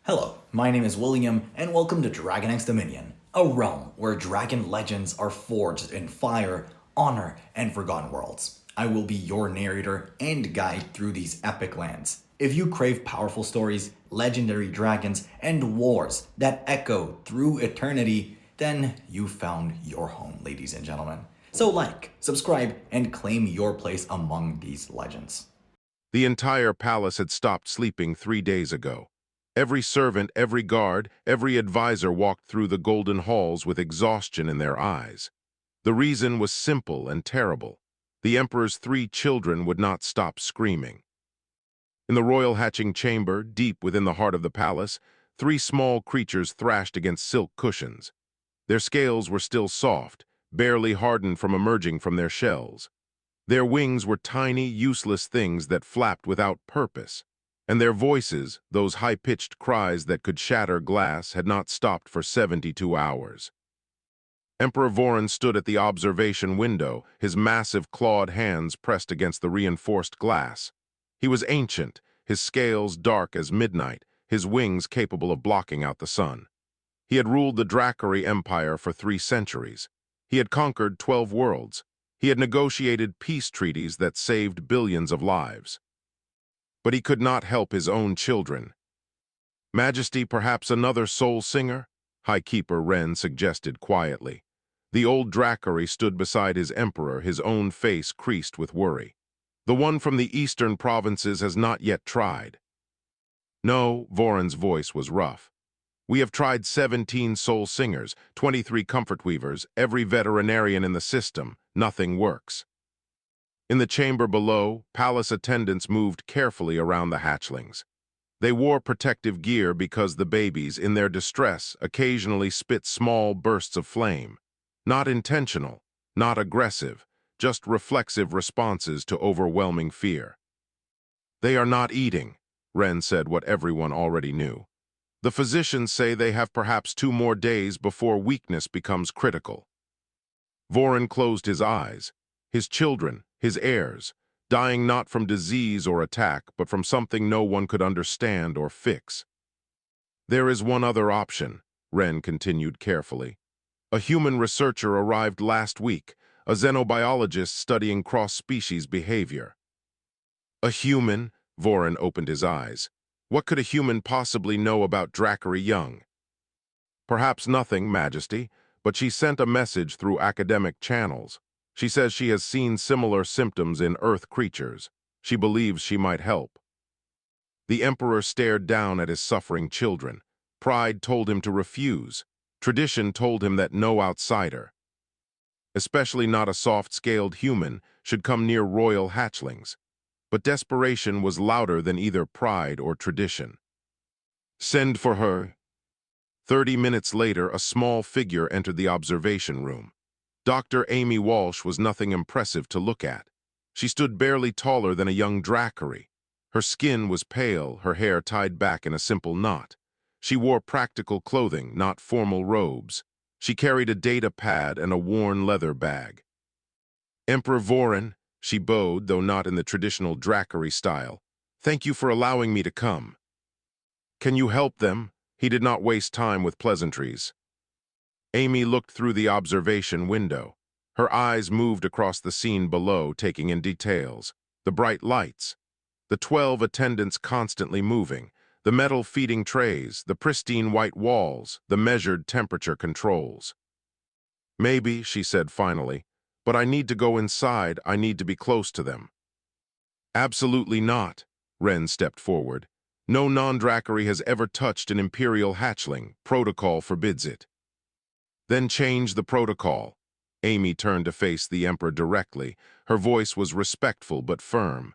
Hello, my name is William, and welcome to Dragon X Dominion, a realm where dragon legends are forged in fire, honor, and forgotten worlds. I will be your narrator and guide through these epic lands. If you crave powerful stories, legendary dragons, and wars that echo through eternity, then you found your home, ladies and gentlemen. So subscribe, and claim your place among these legends. The entire palace had stopped sleeping 3 days ago. Every servant, every guard, every advisor walked through the golden halls with exhaustion in their eyes. The reason was simple and terrible. The emperor's 3 children would not stop screaming. In the royal hatching chamber, deep within the heart of the palace, 3 small creatures thrashed against silk cushions. Their scales were still soft, barely hardened from emerging from their shells. Their wings were tiny, useless things that flapped without purpose, and their voices, those high-pitched cries that could shatter glass, had not stopped for 72 hours. Emperor Voron stood at the observation window, his massive clawed hands pressed against the reinforced glass. He was ancient, his scales dark as midnight, his wings capable of blocking out the sun. He had ruled the Dracari Empire for 3 centuries. He had conquered 12 worlds. He had negotiated peace treaties that saved billions of lives. But he could not help his own children. Majesty, perhaps another soul singer? High Keeper Wren suggested quietly. The old Dracari stood beside his emperor, his own face creased with worry. The one from the eastern provinces has not yet tried. No, Voron's voice was rough. We have tried 17 soul singers, 23 comfort weavers, every veterinarian in the system. Nothing works. In the chamber below, palace attendants moved carefully around the hatchlings. They wore protective gear because the babies, in their distress, occasionally spit small bursts of flame. Not intentional, not aggressive, just reflexive responses to overwhelming fear. They are not eating, Wren said what everyone already knew. The physicians say they have perhaps 2 more days before weakness becomes critical. Voron closed his eyes. His children, his heirs, dying not from disease or attack, but from something no one could understand or fix. There is one other option, Wren continued carefully. A human researcher arrived last week, a xenobiologist studying cross-species behavior. A human? Voron opened his eyes. What could a human possibly know about Dracari young? Perhaps nothing, Majesty, but she sent a message through academic channels. She says she has seen similar symptoms in Earth creatures. She believes she might help. The Emperor stared down at his suffering children. Pride told him to refuse. Tradition told him that no outsider, especially not a soft-scaled human, should come near royal hatchlings. But desperation was louder than either pride or tradition. Send for her. 30 minutes later, a small figure entered the observation room. Dr. Amy Walsh was nothing impressive to look at. She stood barely taller than a young Dracari. Her skin was pale, her hair tied back in a simple knot. She wore practical clothing, not formal robes. She carried a data pad and a worn leather bag. Emperor Voron, she bowed, though not in the traditional Dracari style. Thank you for allowing me to come. Can you help them? He did not waste time with pleasantries. Amy looked through the observation window. Her eyes moved across the scene below, taking in details. The bright lights, the 12 attendants constantly moving, the metal feeding trays, the pristine white walls, the measured temperature controls. Maybe, she said finally, but I need to go inside, I need to be close to them. Absolutely not, Wren stepped forward. No non-Dracari has ever touched an Imperial hatchling. Protocol forbids it. Then change the protocol. Amy turned to face the Emperor directly. Her voice was respectful but firm.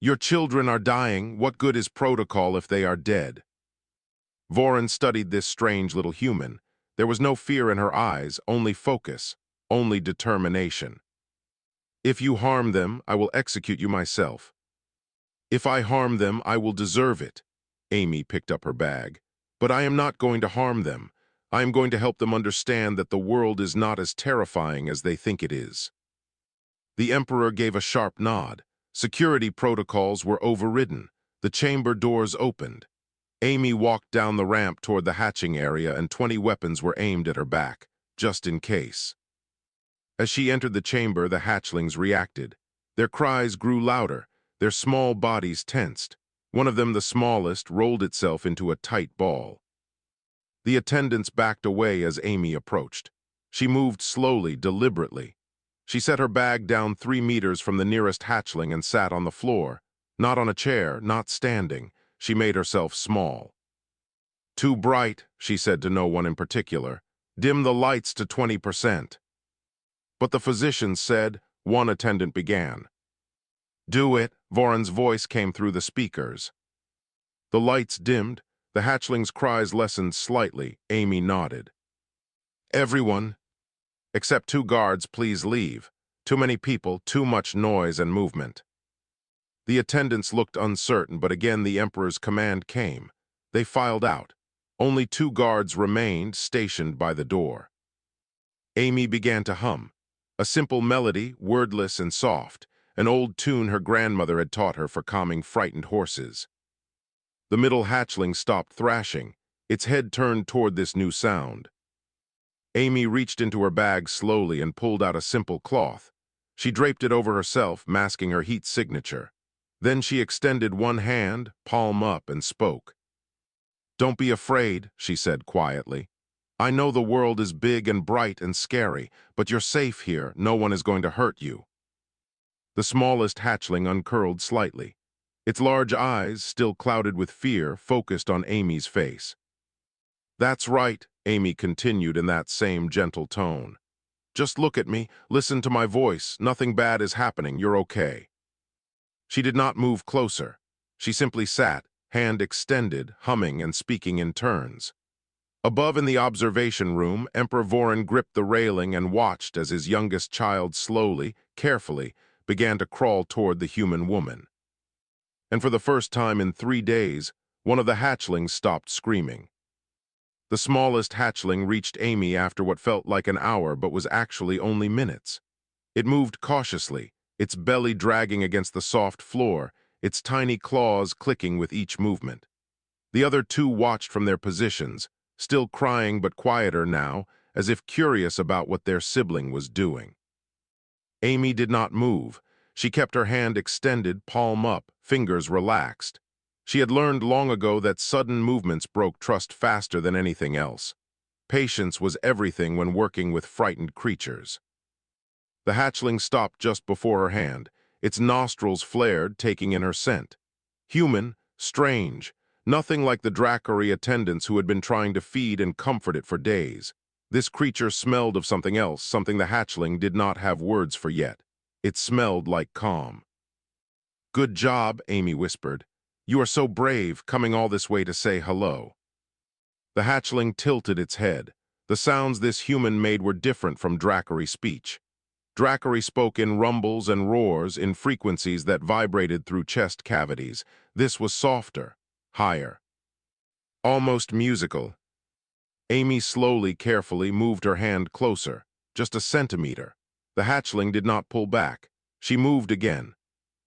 Your children are dying. What good is protocol if they are dead? Voron studied this strange little human. There was no fear in her eyes, only focus, only determination. If you harm them, I will execute you myself. If I harm them, I will deserve it. Amy picked up her bag. But I am not going to harm them. I am going to help them understand that the world is not as terrifying as they think it is. The Emperor gave a sharp nod. Security protocols were overridden. The chamber doors opened. Amy walked down the ramp toward the hatching area and 20 weapons were aimed at her back, just in case. As she entered the chamber, the hatchlings reacted. Their cries grew louder, their small bodies tensed. One of them, the smallest, rolled itself into a tight ball. The attendants backed away as Amy approached. She moved slowly, deliberately. She set her bag down 3 meters from the nearest hatchling and sat on the floor. Not on a chair, not standing. She made herself small. "Too bright," she said to no one in particular. "Dim the lights to 20%. But the physician said, one attendant began. "Do it," Voron's voice came through the speakers. The lights dimmed. The hatchling's cries lessened slightly. Amy nodded. "Everyone, except 2 guards, please leave. Too many people, too much noise and movement." The attendants looked uncertain, but again the Emperor's command came. They filed out. Only 2 guards remained, stationed by the door. Amy began to hum. A simple melody, wordless and soft, an old tune her grandmother had taught her for calming frightened horses. The middle hatchling stopped thrashing, its head turned toward this new sound. Amy reached into her bag slowly and pulled out a simple cloth. She draped it over herself, masking her heat signature. Then she extended one hand, palm up, and spoke. "Don't be afraid," she said quietly. "I know the world is big and bright and scary, but you're safe here. No one is going to hurt you." The smallest hatchling uncurled slightly. Its large eyes, still clouded with fear, focused on Amy's face. "That's right," Amy continued in that same gentle tone. "Just look at me, listen to my voice. Nothing bad is happening. You're okay." She did not move closer. She simply sat, hand extended, humming and speaking in turns. Above in the observation room, Emperor Voron gripped the railing and watched as his youngest child slowly, carefully, began to crawl toward the human woman. And for the first time in 3 days, one of the hatchlings stopped screaming. The smallest hatchling reached Amy after what felt like an hour but was actually only minutes. It moved cautiously, its belly dragging against the soft floor, its tiny claws clicking with each movement. The other 2 watched from their positions, still crying but quieter now, as if curious about what their sibling was doing. Amy did not move. She kept her hand extended, palm up, fingers relaxed. She had learned long ago that sudden movements broke trust faster than anything else. Patience was everything when working with frightened creatures. The hatchling stopped just before her hand. Its nostrils flared, taking in her scent. Human, strange, nothing like the Dracari attendants who had been trying to feed and comfort it for days. This creature smelled of something else, something the hatchling did not have words for yet. It smelled like calm. "Good job," Amy whispered. "You are so brave, coming all this way to say hello." The hatchling tilted its head. The sounds this human made were different from Dracari speech. Dracari spoke in rumbles and roars, in frequencies that vibrated through chest cavities. This was softer, higher, almost musical. Amy slowly, carefully moved her hand closer, just a centimeter. The hatchling did not pull back. She moved again.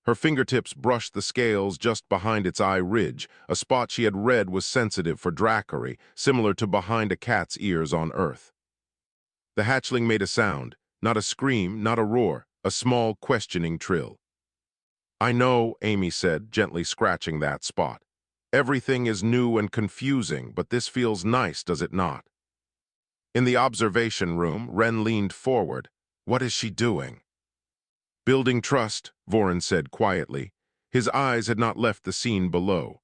Her fingertips brushed the scales just behind its eye ridge, a spot she had read was sensitive for Dracari, similar to behind a cat's ears on Earth. The hatchling made a sound, not a scream, not a roar, a small, questioning trill. "I know," Amy said, gently scratching that spot. "Everything is new and confusing, but this feels nice, does it not?" In the observation room, Ren leaned forward. "What is she doing?" "Building trust," Voron said quietly. His eyes had not left the scene below.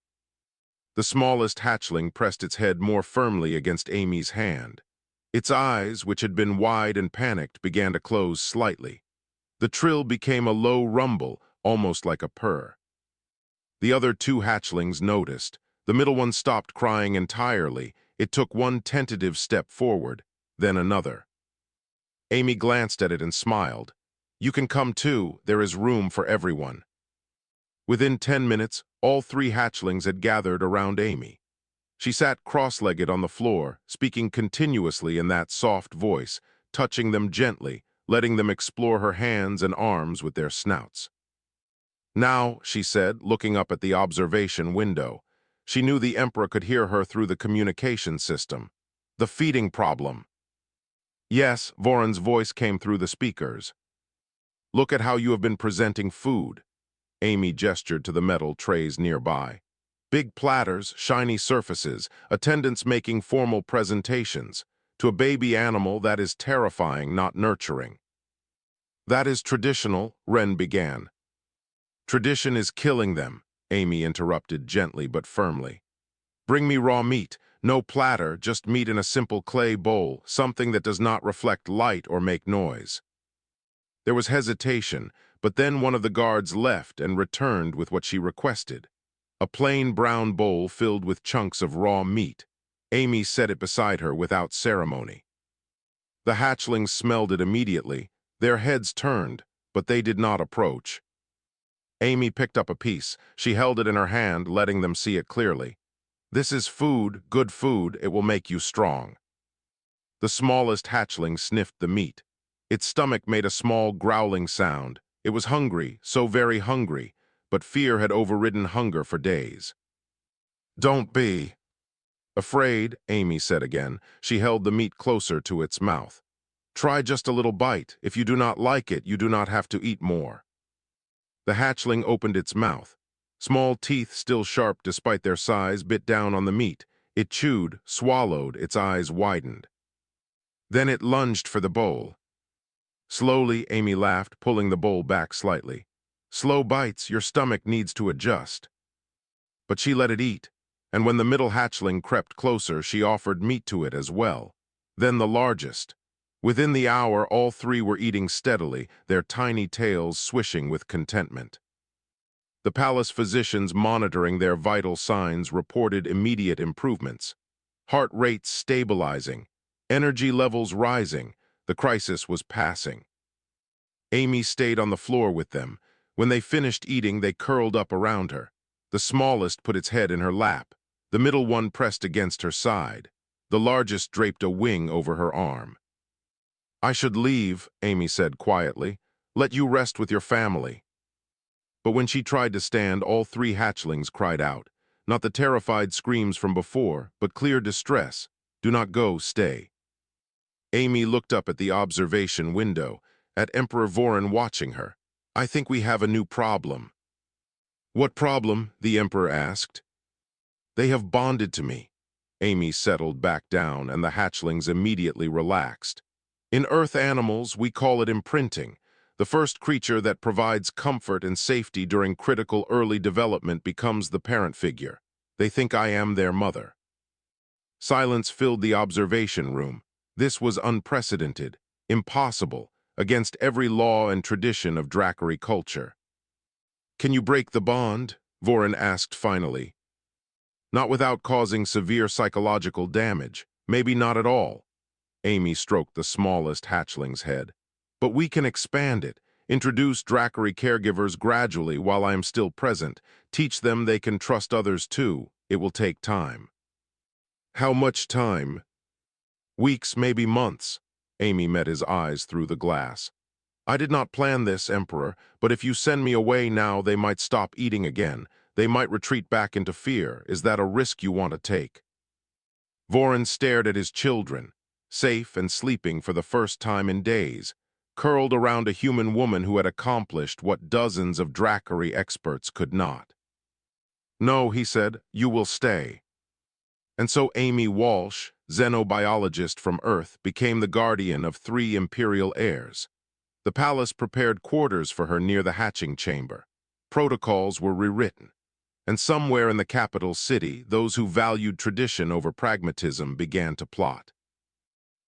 The smallest hatchling pressed its head more firmly against Amy's hand. Its eyes, which had been wide and panicked, began to close slightly. The trill became a low rumble, almost like a purr. The other 2 hatchlings noticed. The middle one stopped crying entirely. It took one tentative step forward, then another. Amy glanced at it and smiled. "You can come too. There is room for everyone." Within 10 minutes, all 3 hatchlings had gathered around Amy. She sat cross-legged on the floor, speaking continuously in that soft voice, touching them gently, letting them explore her hands and arms with their snouts. "Now," she said, looking up at the observation window, She knew the Emperor could hear her through the communication system. The feeding problem. Yes, Voron's voice came through the speakers. Look at how you have been presenting food. Amy gestured to the metal trays nearby. Big platters, shiny surfaces, attendants making formal presentations. To a baby animal, that is terrifying, not nurturing. That is traditional, Ren began. Tradition is killing them, Amy interrupted gently but firmly. Bring me raw meat, no platter, just meat in a simple clay bowl, something that does not reflect light or make noise. There was hesitation, but then one of the guards left and returned with what she requested. A plain brown bowl filled with chunks of raw meat. Amy set it beside her without ceremony. The hatchlings smelled it immediately. Their heads turned, but they did not approach. Amy picked up a piece. She held it in her hand, letting them see it clearly. This is food, good food. It will make you strong. The smallest hatchling sniffed the meat. Its stomach made a small growling sound. It was hungry, so very hungry, but fear had overridden hunger for days. Don't be afraid, Amy said again. She held the meat closer to its mouth. Try just a little bite. If you do not like it, you do not have to eat more. The hatchling opened its mouth. Small teeth, still sharp despite their size, bit down on the meat. It chewed, swallowed, its eyes widened. Then it lunged for the bowl. Slowly, Amy laughed, pulling the bowl back slightly. Slow bites, your stomach needs to adjust. But she let it eat, and when the middle hatchling crept closer, she offered meat to it as well. Then the largest. Within the hour, all three were eating steadily, their tiny tails swishing with contentment. The palace physicians monitoring their vital signs reported immediate improvements. Heart rates stabilizing, energy levels rising. The crisis was passing. Amy stayed on the floor with them. When they finished eating, they curled up around her. The smallest put its head in her lap. The middle one pressed against her side. The largest draped a wing over her arm. I should leave, Amy said quietly. Let you rest with your family. But when she tried to stand, all three hatchlings cried out. Not the terrified screams from before, but clear distress. Do not go, stay. Amy looked up at the observation window, at Emperor Voron watching her. I think we have a new problem. What problem? The Emperor asked. They have bonded to me. Amy settled back down, and the hatchlings immediately relaxed. In Earth animals, we call it imprinting. The first creature that provides comfort and safety during critical early development becomes the parent figure. They think I am their mother. Silence filled the observation room. This was unprecedented, impossible, against every law and tradition of Dracari culture. Can you break the bond? Voron asked finally. Not without causing severe psychological damage. Maybe not at all. Amy stroked the smallest hatchling's head. But we can expand it. Introduce Dracari caregivers gradually while I am still present. Teach them they can trust others too. It will take time. How much time? Weeks, maybe months. Amy met his eyes through the glass. I did not plan this, Emperor, but if you send me away now, they might stop eating again. They might retreat back into fear. Is that a risk you want to take? Voron stared at his children, safe and sleeping for the first time in days, curled around a human woman who had accomplished what dozens of Dracari experts could not. No, he said, you will stay. And so Amy Walsh, xenobiologist from Earth, became the guardian of three imperial heirs. The palace prepared quarters for her near the hatching chamber. Protocols were rewritten. And somewhere in the capital city, those who valued tradition over pragmatism began to plot.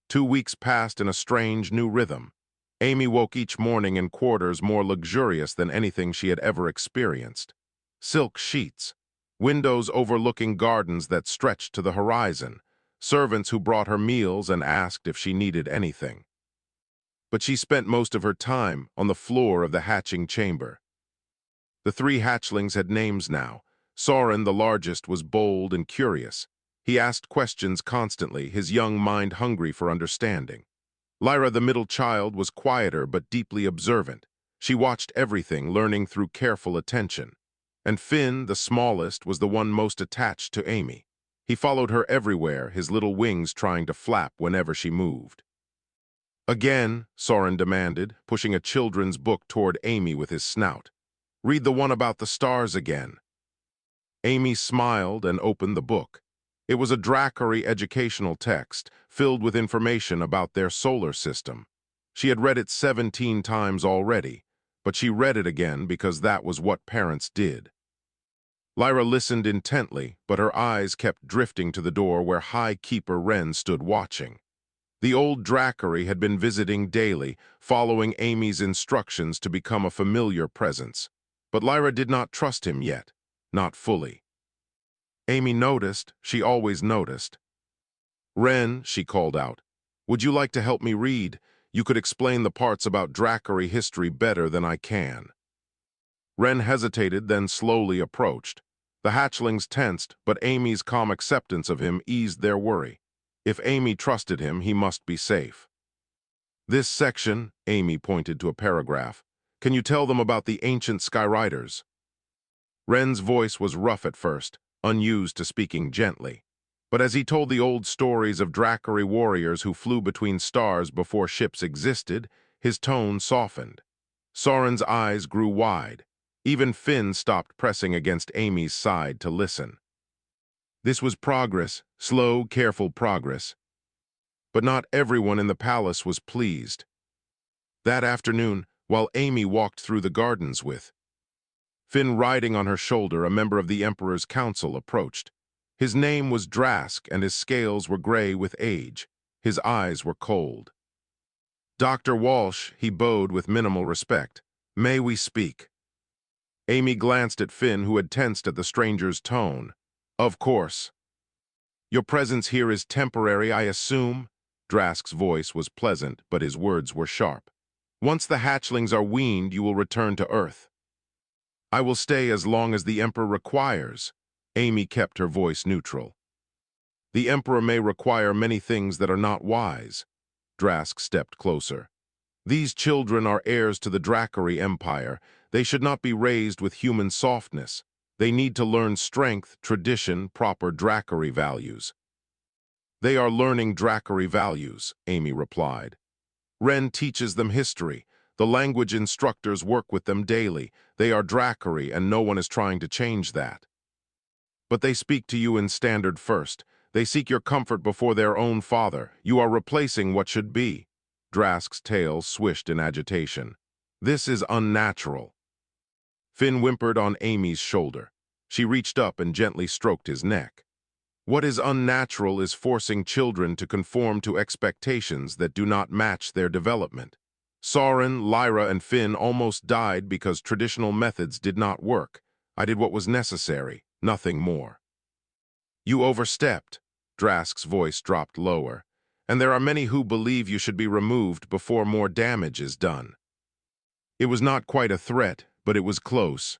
2 weeks passed in a strange new rhythm. Amy woke each morning in quarters more luxurious than anything she had ever experienced. Silk sheets, windows overlooking gardens that stretched to the horizon, servants who brought her meals and asked if she needed anything. But she spent most of her time on the floor of the hatching chamber. The three hatchlings had names now. Soren, the largest, was bold and curious. He asked questions constantly, his young mind hungry for understanding. Lyra, the middle child, was quieter but deeply observant. She watched everything, learning through careful attention. and Finn, the smallest, was the one most attached to Amy. He followed her everywhere, his little wings trying to flap whenever she moved. Again, Soren demanded, pushing a children's book toward Amy with his snout. Read the one about the stars again. Amy smiled and opened the book. It was a Dracari educational text, filled with information about their solar system. She had read it 17 times already, but she read it again because that was what parents did. Lyra listened intently, but her eyes kept drifting to the door where High Keeper Wren stood watching. The old Dracari had been visiting daily, following Amy's instructions to become a familiar presence. But Lyra did not trust him yet, not fully. Amy noticed, she always noticed. Wren, she called out, would you like to help me read? You could explain the parts about Dracari history better than I can. Wren hesitated, then slowly approached. The hatchlings tensed, but Amy's calm acceptance of him eased their worry. If Amy trusted him, he must be safe. This section, Amy pointed to a paragraph. Can you tell them about the ancient Skyriders? Wren's voice was rough at first, unused to speaking gently. But as he told the old stories of Dracari warriors who flew between stars before ships existed, his tone softened. Soren's eyes grew wide. Even Finn stopped pressing against Amy's side to listen. This was progress, slow, careful progress. But not everyone in the palace was pleased. That afternoon, while Amy walked through the gardens with Finn riding on her shoulder, a member of the Emperor's council approached. His name was Drask, and his scales were gray with age. His eyes were cold. Dr. Walsh, he bowed with minimal respect. May we speak? Amy glanced at Finn, who had tensed at the stranger's tone. Of course. Your presence here is temporary, I assume? Drask's voice was pleasant, but his words were sharp. Once the hatchlings are weaned, you will return to Earth. I will stay as long as the Emperor requires. Amy kept her voice neutral. The Emperor may require many things that are not wise. Drask stepped closer. These children are heirs to the Dracari Empire. They should not be raised with human softness. They need to learn strength, tradition, proper Dracari values. They are learning Dracari values, Amy replied. Wren teaches them history. The language instructors work with them daily. They are Dracari, and no one is trying to change that. But they speak to you in standard first. They seek your comfort before their own father. You are replacing what should be. Drask's tail swished in agitation. This is unnatural. Finn whimpered on Amy's shoulder. She reached up and gently stroked his neck. What is unnatural is forcing children to conform to expectations that do not match their development. Soren, Lyra, and Finn almost died because traditional methods did not work. I did what was necessary, nothing more. You overstepped. Drask's voice dropped lower. And there are many who believe you should be removed before more damage is done. It was not quite a threat, but it was close.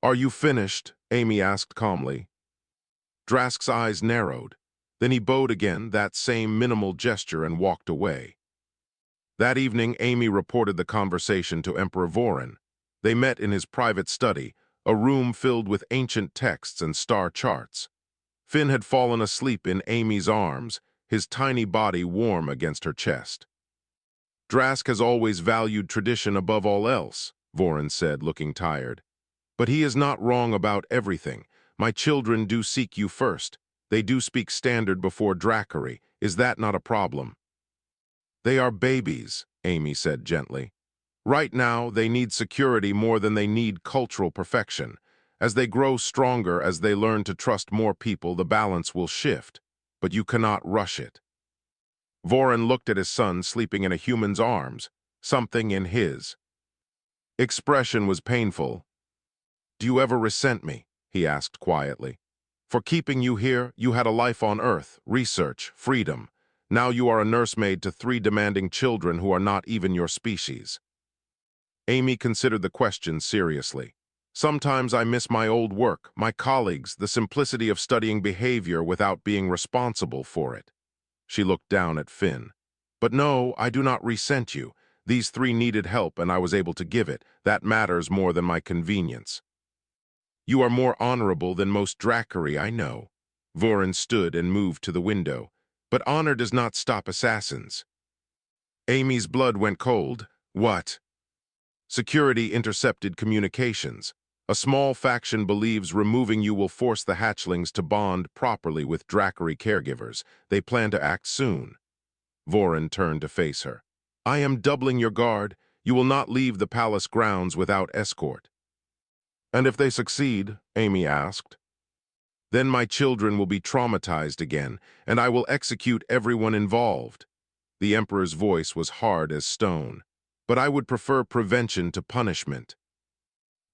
Are you finished? Amy asked calmly. Drask's eyes narrowed. Then he bowed again, that same minimal gesture, and walked away. That evening, Amy reported the conversation to Emperor Voren. They met in his private study, a room filled with ancient texts and star charts. Finn had fallen asleep in Amy's arms, his tiny body warm against her chest. Drask has always valued tradition above all else, Voren said, looking tired. But he is not wrong about everything. My children do seek you first. They do speak standard before Dracari. Is that not a problem? They are babies, Amy said gently. Right now, they need security more than they need cultural perfection. As they grow stronger, as they learn to trust more people, the balance will shift. But you cannot rush it. Voren looked at his son sleeping in a human's arms, something in his expression was painful. Do you ever resent me? He asked quietly. For keeping you here, you had a life on Earth, research, freedom. Now you are a nursemaid to 3 demanding children who are not even your species. Amy considered the question seriously. Sometimes I miss my old work, my colleagues, the simplicity of studying behavior without being responsible for it. She looked down at Finn. But no, I do not resent you. These 3 needed help and I was able to give it. That matters more than my convenience. You are more honorable than most Dracari I know. Vorin stood and moved to the window. But honor does not stop assassins. Amy's blood went cold. What? Security intercepted communications. A small faction believes removing you will force the hatchlings to bond properly with Dracari caregivers. They plan to act soon. Vorin turned to face her. I am doubling your guard. You will not leave the palace grounds without escort. And if they succeed, Amy asked, then my children will be traumatized again, and I will execute everyone involved. The Emperor's voice was hard as stone. But I would prefer prevention to punishment.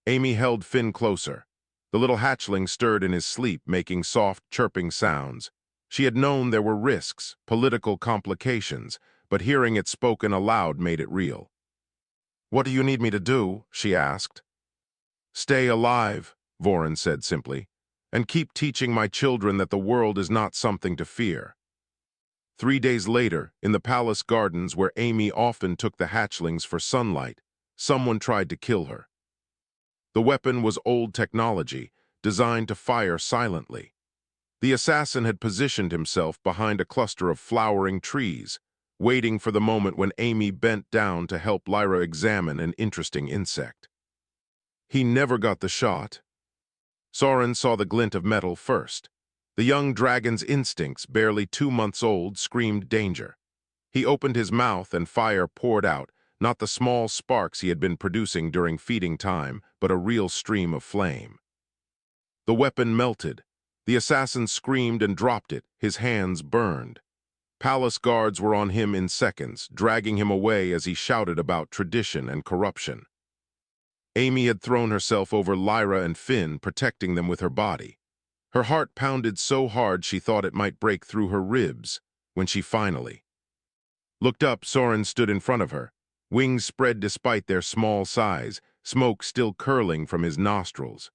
Amy held Finn closer. The little hatchling stirred in his sleep, making soft, chirping sounds. She had known there were risks, political complications, but hearing it spoken aloud made it real. What do you need me to do? She asked. Stay alive, Vorin said simply, and keep teaching my children that the world is not something to fear. 3 days later, in the palace gardens where Amy often took the hatchlings for sunlight, someone tried to kill her. The weapon was old technology, designed to fire silently. The assassin had positioned himself behind a cluster of flowering trees, waiting for the moment when Amy bent down to help Lyra examine an interesting insect. He never got the shot. Soren saw the glint of metal first. The young dragon's instincts, barely 2 months old, screamed danger. He opened his mouth and fire poured out, not the small sparks he had been producing during feeding time, but a real stream of flame. The weapon melted. The assassin screamed and dropped it, his hands burned. Palace guards were on him in seconds, dragging him away as he shouted about tradition and corruption. Amy had thrown herself over Lyra and Finn, protecting them with her body. Her heart pounded so hard she thought it might break through her ribs when she finally looked up. Soren stood in front of her, wings spread despite their small size, smoke still curling from his nostrils.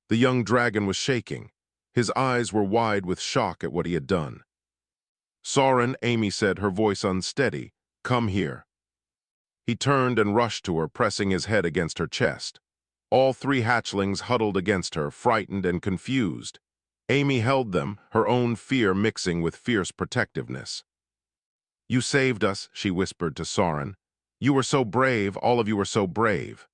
The young dragon was shaking. His eyes were wide with shock at what he had done. Soren, Amy said, her voice unsteady, come here. He turned and rushed to her, pressing his head against her chest. All 3 hatchlings huddled against her, frightened and confused. Amy held them, her own fear mixing with fierce protectiveness. You saved us, she whispered to Soren. You were so brave, all of you were so brave.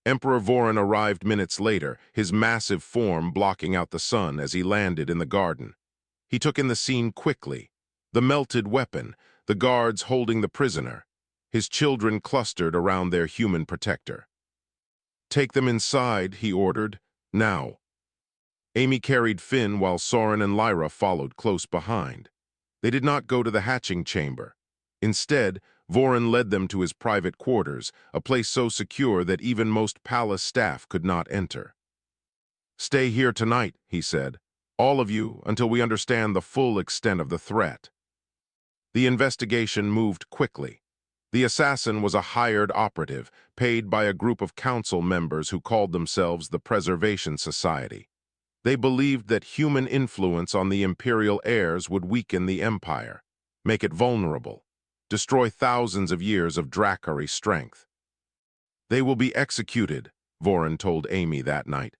Emperor Vorin arrived minutes later, his massive form blocking out the sun as he landed in the garden. He took in the scene quickly. The melted weapon, the guards holding the prisoner, his children clustered around their human protector. Take them inside, he ordered. Now. Amy carried Finn while Soren and Lyra followed close behind. They did not go to the hatching chamber. Instead, Vorin led them to his private quarters, a place so secure that even most palace staff could not enter. Stay here tonight, he said, all of you, until we understand the full extent of the threat. The investigation moved quickly. The assassin was a hired operative, paid by a group of council members who called themselves the Preservation Society. They believed that human influence on the imperial heirs would weaken the empire, make it vulnerable, destroy thousands of years of Dracari strength. They will be executed, Vorin told Amy that night.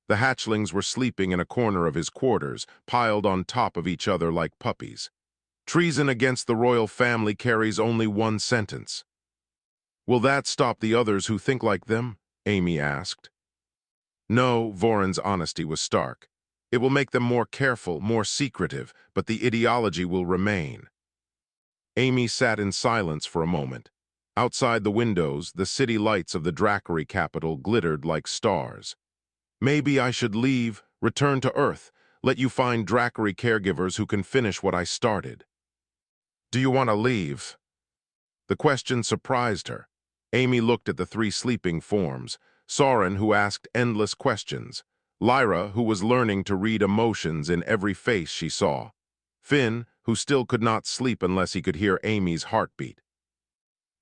The hatchlings were sleeping in a corner of his quarters, piled on top of each other like puppies. Treason against the royal family carries only 1 sentence. Will that stop the others who think like them? Amy asked. No, Vorin's honesty was stark. It will make them more careful, more secretive, but the ideology will remain. Amy sat in silence for a moment. Outside the windows, the city lights of the Dracari capital glittered like stars. Maybe I should leave, return to Earth, let you find Dracari caregivers who can finish what I started. Do you want to leave? The question surprised her. Amy looked at the 3 sleeping forms, Soren, who asked endless questions, Lyra, who was learning to read emotions in every face she saw, Finn, who still could not sleep unless he could hear Amy's heartbeat.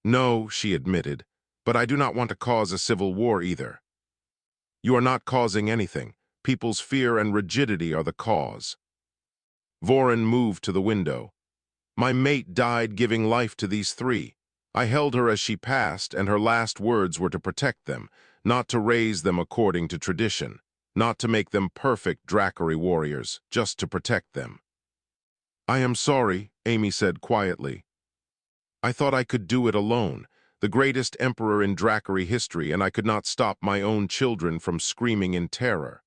No, she admitted, but I do not want to cause a civil war either. You are not causing anything. People's fear and rigidity are the cause. Vorin moved to the window. My mate died giving life to these 3. I held her as she passed, and her last words were to protect them, not to raise them according to tradition, not to make them perfect Dracari warriors, just to protect them. "I am sorry," Amy said quietly. "I thought I could do it alone, the greatest emperor in Dracari history, and I could not stop my own children from screaming in terror."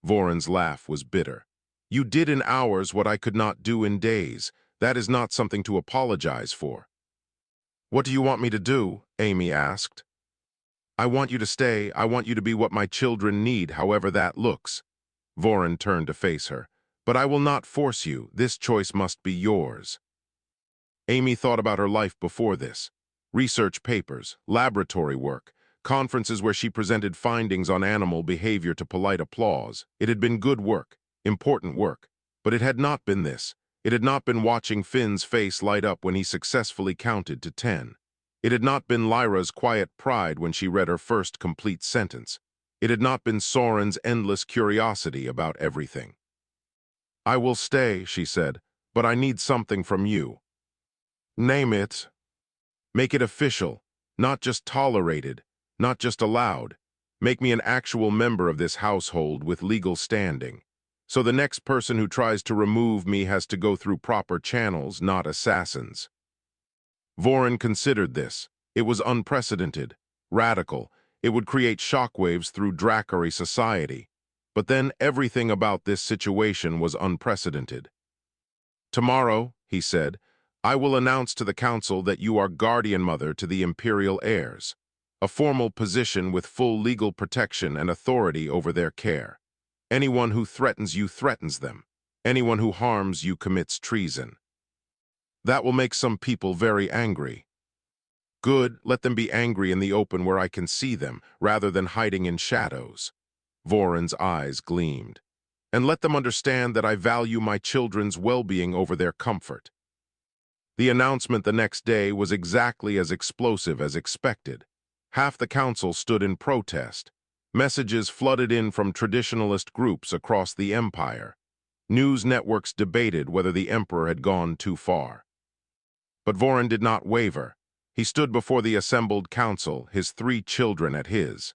Voron's laugh was bitter. "You did in hours what I could not do in days. That is not something to apologize for." "What do you want me to do?" Amy asked. "I want you to stay. I want you to be what my children need, however that looks." Voron turned to face her. "But I will not force you. This choice must be yours." Amy thought about her life before this. Research papers, laboratory work, conferences where she presented findings on animal behavior to polite applause. It had been good work, important work, but it had not been this. It had not been watching Finn's face light up when he successfully counted to 10. It had not been Lyra's quiet pride when she read her first complete sentence. It had not been Soren's endless curiosity about everything. "I will stay," she said, "but I need something from you." "Name it." "Make it official, not just tolerated, not just allowed. Make me an actual member of this household with legal standing. So the next person who tries to remove me has to go through proper channels, not assassins." Voron considered this. It was unprecedented, radical. It would create shockwaves through Dracari society. But then everything about this situation was unprecedented. "Tomorrow," he said, "I will announce to the council that you are guardian mother to the imperial heirs, a formal position with full legal protection and authority over their care. Anyone who threatens you threatens them. Anyone who harms you commits treason." "That will make some people very angry." "Good, let them be angry in the open where I can see them, rather than hiding in shadows." Voron's eyes gleamed. "And let them understand that I value my children's well-being over their comfort." The announcement the next day was exactly as explosive as expected. Half the council stood in protest. Messages flooded in from traditionalist groups across the empire. News networks debated whether the emperor had gone too far. But Voron did not waver. He stood before the assembled council, his 3 children at his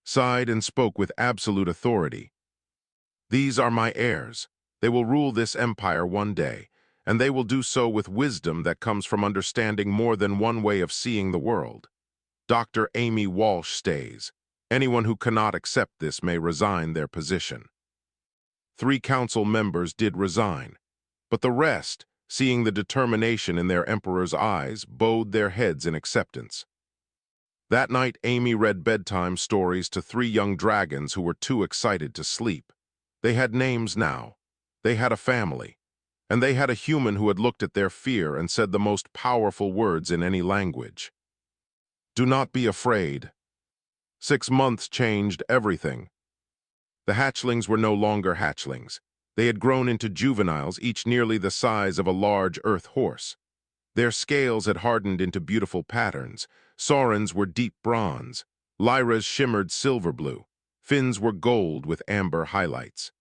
side, and spoke with absolute authority. "These are my heirs. They will rule this empire one day, and they will do so with wisdom that comes from understanding more than one way of seeing the world. Dr. Amy Walsh stays. Anyone who cannot accept this may resign their position." 3 council members did resign, but the rest, seeing the determination in their emperor's eyes, bowed their heads in acceptance. That night, Amy read bedtime stories to 3 young dragons who were too excited to sleep. They had names now. They had a family. And they had a human who had looked at their fear and said the most powerful words in any language. "Do not be afraid." 6 months changed everything. The hatchlings were no longer hatchlings. They had grown into juveniles, each nearly the size of a large earth horse. Their scales had hardened into beautiful patterns. Soren's were deep bronze. Lyra's shimmered silver blue. Finn's were gold with amber highlights.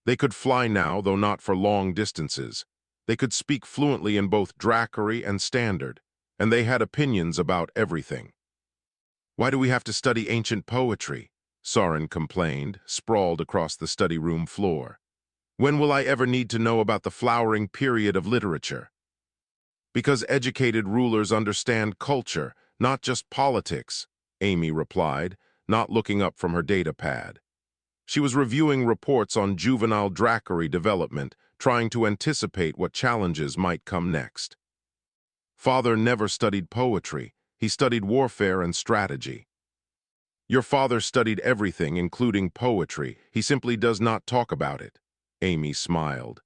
They could fly now, though not for long distances. They could speak fluently in both Dracari and Standard, and they had opinions about everything. "Why do we have to study ancient poetry?" Soren complained, sprawled across the study room floor. "When will I ever need to know about the flowering period of literature?" "Because educated rulers understand culture, not just politics," Amy replied, not looking up from her data pad. She was reviewing reports on juvenile Dracari development, trying to anticipate what challenges might come next. "Father never studied poetry. He studied warfare and strategy." "Your father studied everything, including poetry. He simply does not talk about it." Amy smiled.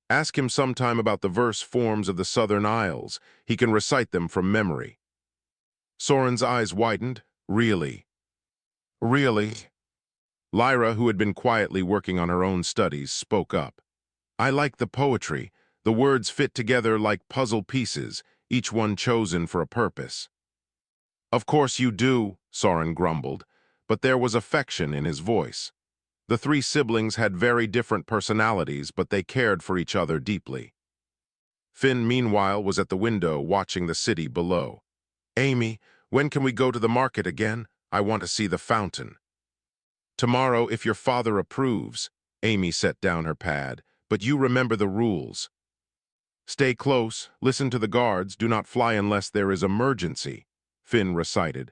"Ask him sometime about the verse forms of the Southern Isles. He can recite them from memory." Soren's eyes widened. "Really?" "Really?" Lyra, who had been quietly working on her own studies, spoke up. "I like the poetry. The words fit together like puzzle pieces, each one chosen for a purpose." "Of course you do," Soren grumbled, but there was affection in his voice. The 3 siblings had very different personalities, but they cared for each other deeply. Finn, meanwhile, was at the window watching the city below. "Amy, when can we go to the market again? I want to see the fountain. Tomorrow, if your father approves. Amy set down her pad. But you remember the rules. Stay close, listen to the guards, do not fly unless there is emergency, Finn recited.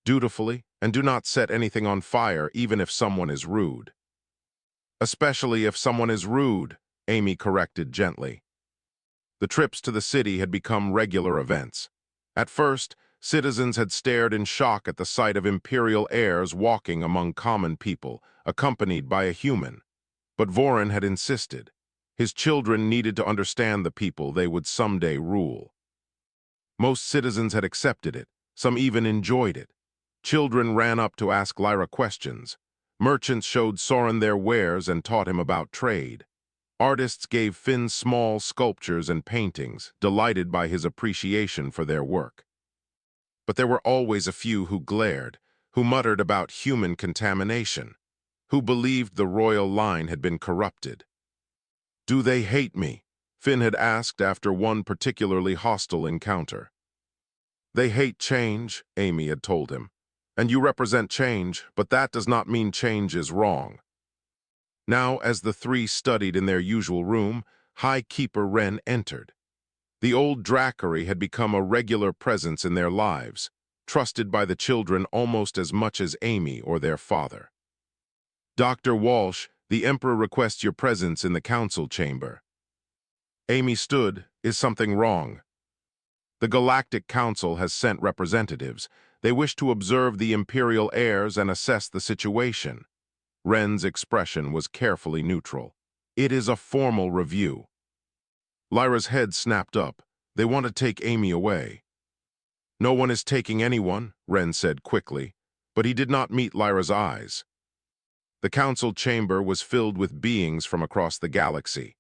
Dutifully, and do not set anything on fire even if someone is rude. Especially if someone is rude, Amy corrected gently. The trips to the city had become regular events. At first, citizens had stared in shock at the sight of imperial heirs walking among common people, accompanied by a human. But Voren had insisted. His children needed to understand the people they would someday rule. Most citizens had accepted it, some even enjoyed it. Children ran up to ask Lyra questions. Merchants showed Soren their wares and taught him about trade. Artists gave Finn small sculptures and paintings, delighted by his appreciation for their work. But there were always a few who glared, who muttered about human contamination, who believed the royal line had been corrupted. "Do they hate me?" Finn had asked after one particularly hostile encounter. "They hate change," Amy had told him. "And you represent change, but that does not mean change is wrong." Now, as the three studied in their usual room, High Keeper Wren entered. The old Drackery had become a regular presence in their lives, trusted by the children almost as much as Amy or their father. "Dr. Walsh, the Emperor requests your presence in the council chamber." Amy stood. "Is something wrong?" "The Galactic Council has sent representatives. They wish to observe the Imperial heirs and assess the situation." Wren's expression was carefully neutral. "It is a formal review." Lyra's head snapped up. "They want to take Amy away." "No one is taking anyone," Wren said quickly, but he did not meet Lyra's eyes. The council chamber was filled with beings from across the galaxy.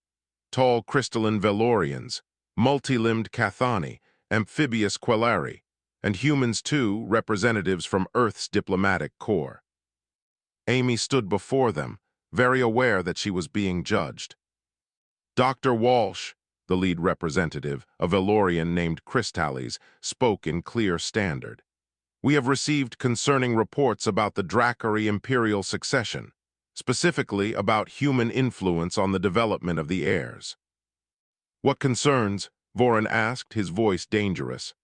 Tall crystalline Velorians, multi-limbed Cathani, amphibious Quellari, and humans too, representatives from Earth's diplomatic corps. Amy stood before them, very aware that she was being judged. "Dr. Walsh," the lead representative, a Velorian named Crystales, spoke in clear standard. "We have received concerning reports about the Drackery imperial succession, specifically about human influence on the development of the heirs." "What concerns?" Voren asked, his voice dangerous.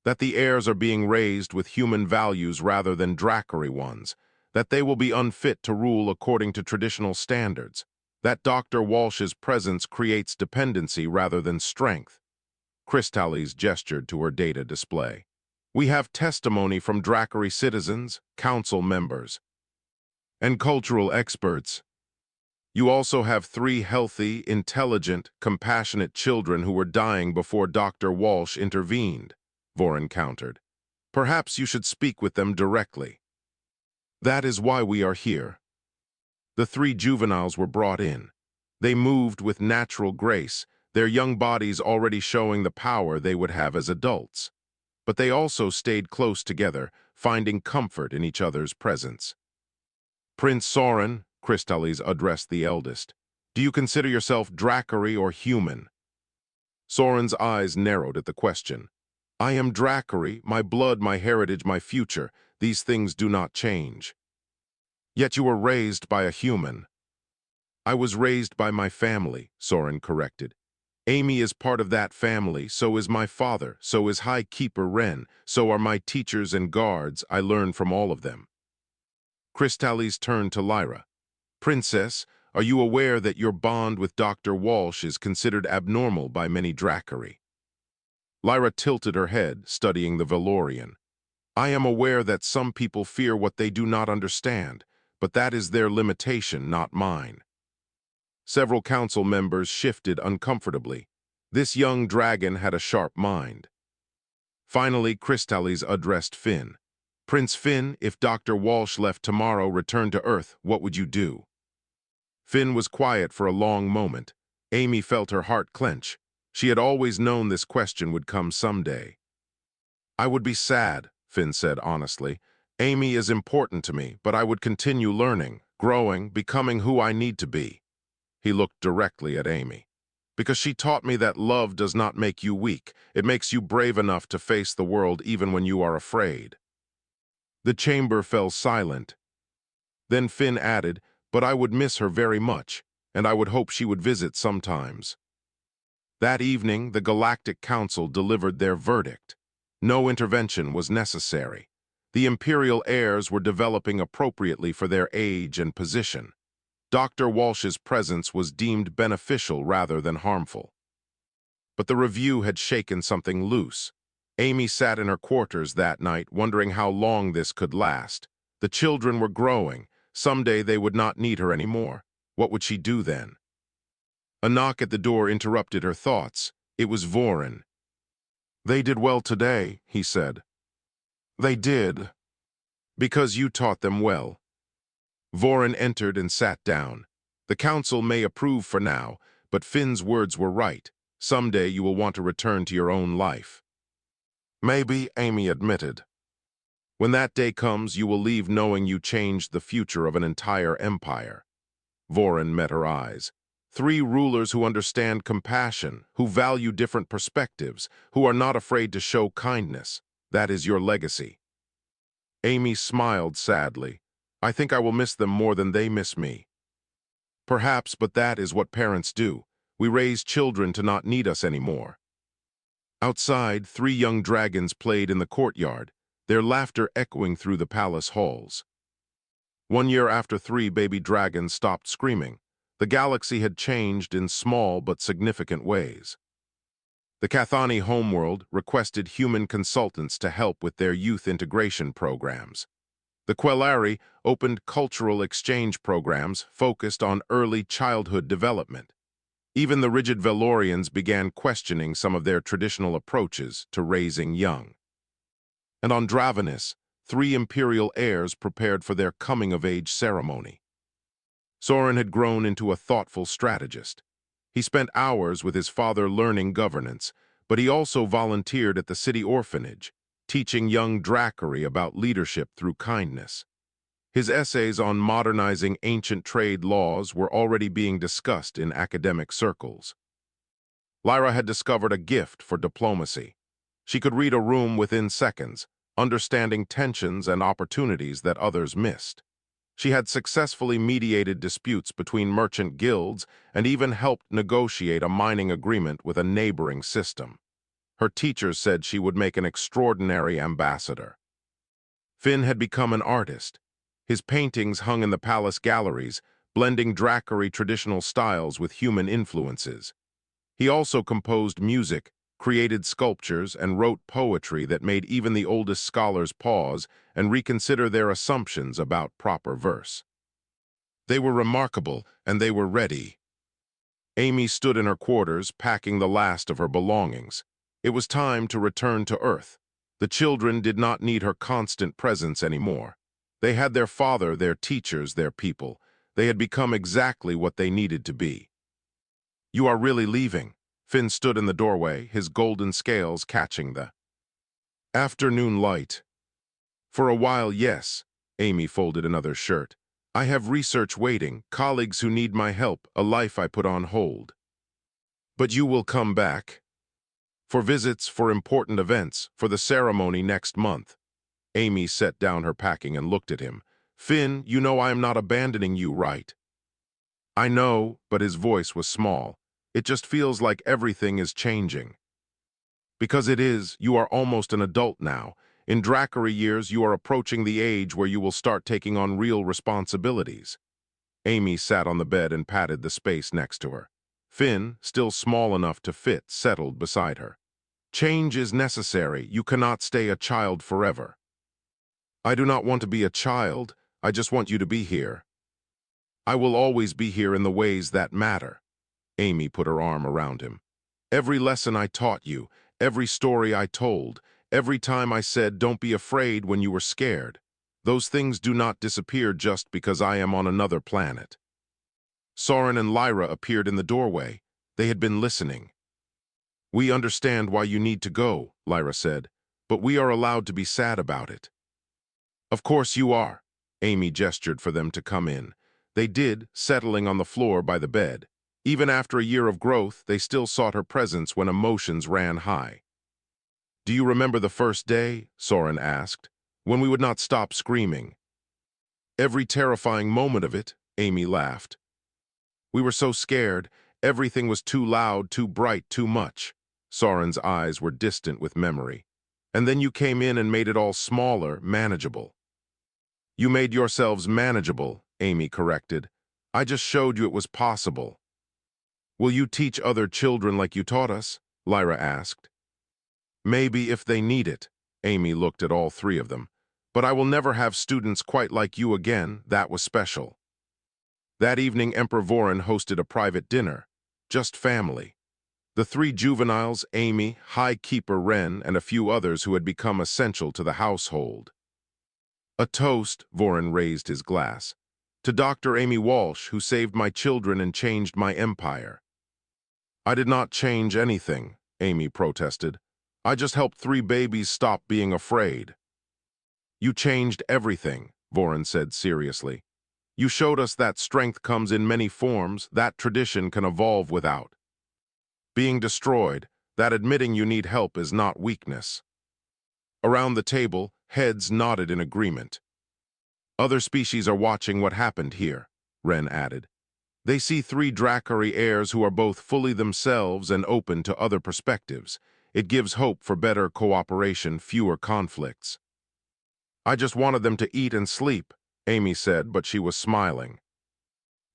"That the heirs are being raised with human values rather than Drackery ones, that they will be unfit to rule according to traditional standards, that Dr. Walsh's presence creates dependency rather than strength." Crystales gestured to her data display. "We have testimony from Drackery citizens, council members, and cultural experts. You also have 3 healthy, intelligent, compassionate children who were dying before Dr. Walsh intervened," Voren countered. "Perhaps you should speak with them directly." "That is why we are here." The 3 juveniles were brought in. They moved with natural grace, their young bodies already showing the power they would have as adults. But they also stayed close together, finding comfort in each other's presence. "Prince Soren," Crystales addressed the eldest, "do you consider yourself Drackery or human?" Soren's eyes narrowed at the question. "I am Drackery, my blood, my heritage, my future. These things do not change." "Yet you were raised by a human." "I was raised by my family," Soren corrected. "Amy is part of that family, so is my father, so is High Keeper Wren, so are my teachers and guards. I learn from all of them." Crystales turned to Lyra. "Princess, are you aware that your bond with Dr. Walsh is considered abnormal by many Drackery?" Lyra tilted her head, studying the Velorian. "I am aware that some people fear what they do not understand, but that is their limitation, not mine." Several council members shifted uncomfortably. This young dragon had a sharp mind. Finally, Crystales addressed Finn. "Prince Finn, if Dr. Walsh left tomorrow, returned to Earth, what would you do?" Finn was quiet for a long moment. Amy felt her heart clench. She had always known this question would come someday. "I would be sad," Finn said honestly. "Amy is important to me, but I would continue learning, growing, becoming who I need to be." He looked directly at Amy. "Because she taught me that love does not make you weak. It makes you brave enough to face the world even when you are afraid." The chamber fell silent. Then Finn added, "But I would miss her very much, and I would hope she would visit sometimes." That evening, the Galactic Council delivered their verdict. No intervention was necessary. The Imperial heirs were developing appropriately for their age and position. Dr. Walsh's presence was deemed beneficial rather than harmful. But the review had shaken something loose. Amy sat in her quarters that night, wondering how long this could last. The children were growing. Someday they would not need her anymore. What would she do then? A knock at the door interrupted her thoughts. It was Vorin. "They did well today," he said. "They did. Because you taught them well." Vorin entered and sat down. "The council may approve for now, but Finn's words were right. Someday you will want to return to your own life." "Maybe," Amy admitted. "When that day comes, you will leave knowing you changed the future of an entire empire." Vorin met her eyes. "Three rulers who understand compassion, who value different perspectives, who are not afraid to show kindness. That is your legacy." Amy smiled sadly. "I think I will miss them more than they miss me." "Perhaps, but that is what parents do. We raise children to not need us anymore." Outside, 3 young dragons played in the courtyard, their laughter echoing through the palace halls. 1 year after 3 baby dragons stopped screaming, the galaxy had changed in small but significant ways. The Cathani homeworld requested human consultants to help with their youth integration programs. The Quelari opened cultural exchange programs focused on early childhood development. Even the rigid Velorians began questioning some of their traditional approaches to raising young. And on Dravenus, 3 imperial heirs prepared for their coming-of-age ceremony. Soren had grown into a thoughtful strategist. He spent hours with his father learning governance, but he also volunteered at the city orphanage, teaching young Dracari about leadership through kindness. His essays on modernizing ancient trade laws were already being discussed in academic circles. Lyra had discovered a gift for diplomacy. She could read a room within seconds, understanding tensions and opportunities that others missed. She had successfully mediated disputes between merchant guilds and even helped negotiate a mining agreement with a neighboring system. Her teachers said she would make an extraordinary ambassador. Finn had become an artist. His paintings hung in the palace galleries, blending Dracari traditional styles with human influences. He also composed music, created sculptures, and wrote poetry that made even the oldest scholars pause and reconsider their assumptions about proper verse. They were remarkable, and they were ready. Amy stood in her quarters, packing the last of her belongings. It was time to return to Earth. The children did not need her constant presence anymore. They had their father, their teachers, their people. They had become exactly what they needed to be. "You are really leaving?" Finn stood in the doorway, his golden scales catching the afternoon light. "For a while, yes." Amy folded another shirt. "I have research waiting, colleagues who need my help, a life I put on hold." "But you will come back?" "For visits, for important events, for the ceremony next month." Amy set down her packing and looked at him. "Finn, you know I am not abandoning you, right?" "I know," but his voice was small. "It just feels like everything is changing." "Because it is. You are almost an adult now. In Dracari years, you are approaching the age where you will start taking on real responsibilities." Amy sat on the bed and patted the space next to her. Finn, still small enough to fit, settled beside her. "Change is necessary. You cannot stay a child forever." "I do not want to be a child. I just want you to be here." "I will always be here in the ways that matter." Amy put her arm around him. "Every lesson I taught you, every story I told, every time I said don't be afraid when you were scared, those things do not disappear just because I am on another planet." Soren and Lyra appeared in the doorway. They had been listening. "We understand why you need to go," Lyra said, "but we are allowed to be sad about it." "Of course you are." Amy gestured for them to come in. They did, settling on the floor by the bed. Even after a year of growth, they still sought her presence when emotions ran high. "Do you remember the first day?" Soren asked. when we would not stop screaming. Every terrifying moment of it, Amy laughed. We were so scared, everything was too loud, too bright, too much. Soren's eyes were distant with memory. And then you came in and made it all smaller, manageable. You made yourselves manageable, Amy corrected. I just showed you it was possible. Will you teach other children like you taught us? Lyra asked. Maybe if they need it. Amy looked at all three of them. But I will never have students quite like you again. That was special. That evening, Emperor Vorin hosted a private dinner. Just family. The three juveniles, Amy, High Keeper Wren, and a few others who had become essential to the household. A toast, Vorin raised his glass. To Dr. Amy Walsh, who saved my children and changed my empire. I did not change anything, Amy protested. I just helped 3 babies stop being afraid. You changed everything, Vorin said seriously. You showed us that strength comes in many forms, that tradition can evolve without being destroyed, that admitting you need help is not weakness. Around the table, heads nodded in agreement. Other species are watching what happened here, Wren added. They see 3 Dracari heirs who are both fully themselves and open to other perspectives. It gives hope for better cooperation, fewer conflicts. I just wanted them to eat and sleep, Amy said, but she was smiling.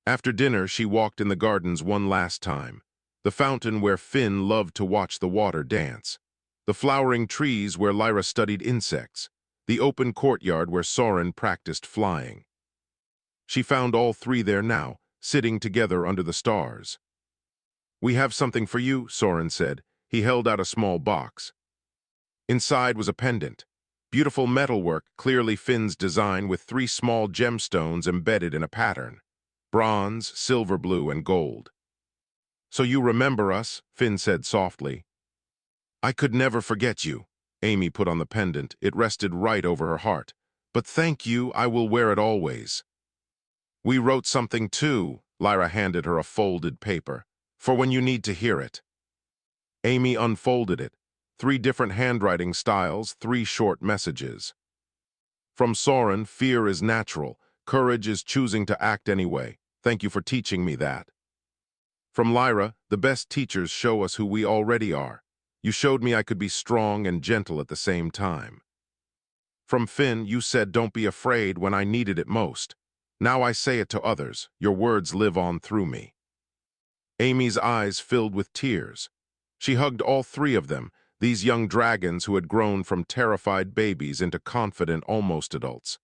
After dinner, she walked in the gardens one last time. The fountain where Finn loved to watch the water dance. The flowering trees where Lyra studied insects. The open courtyard where Soren practiced flying. She found all 3 there now, sitting together under the stars. We have something for you, Soren said. He held out a small box. Inside was a pendant. Beautiful metalwork, clearly Finn's design with 3 small gemstones embedded in a pattern. Bronze, silver blue, and gold. So you remember us, Finn said softly. I could never forget you. Amy put on the pendant. It rested right over her heart. But thank you, I will wear it always. We wrote something too, Lyra handed her a folded paper, for when you need to hear it. Amy unfolded it. 3 different handwriting styles, 3 short messages. From Soren, fear is natural. Courage is choosing to act anyway. Thank you for teaching me that. From Lyra, the best teachers show us who we already are. You showed me I could be strong and gentle at the same time. From Finn, you said don't be afraid when I needed it most. Now I say it to others. Your words live on through me. Amy's eyes filled with tears. She hugged all 3 of them, these young dragons who had grown from terrified babies into confident, almost adults.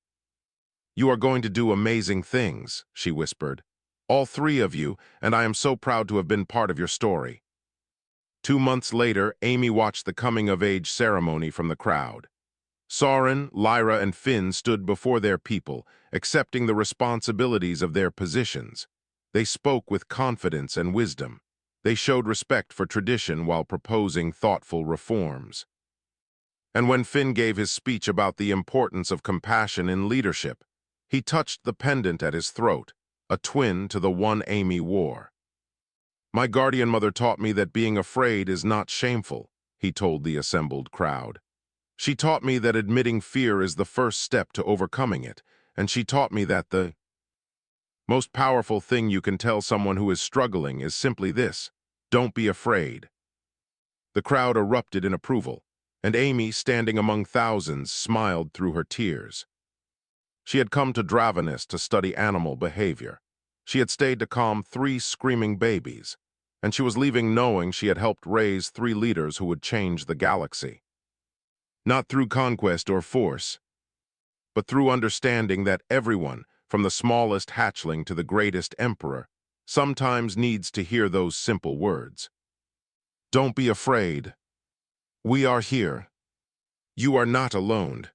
You are going to do amazing things, she whispered. All 3 of you, and I am so proud to have been part of your story. 2 months later, Amy watched the coming-of-age ceremony from the crowd. Soren, Lyra, and Finn stood before their people, accepting the responsibilities of their positions. They spoke with confidence and wisdom. They showed respect for tradition while proposing thoughtful reforms. And when Finn gave his speech about the importance of compassion in leadership, he touched the pendant at his throat, a twin to the one Amy wore. My guardian mother taught me that being afraid is not shameful, he told the assembled crowd. She taught me that admitting fear is the first step to overcoming it, and she taught me that the most powerful thing you can tell someone who is struggling is simply this: don't be afraid. The crowd erupted in approval, and Amy, standing among thousands, smiled through her tears. She had come to Dravenus to study animal behavior. She had stayed to calm 3 screaming babies, and she was leaving knowing she had helped raise 3 leaders who would change the galaxy. Not through conquest or force, but through understanding that everyone, from the smallest hatchling to the greatest emperor, sometimes needs to hear those simple words. Don't be afraid. We are here. You are not alone.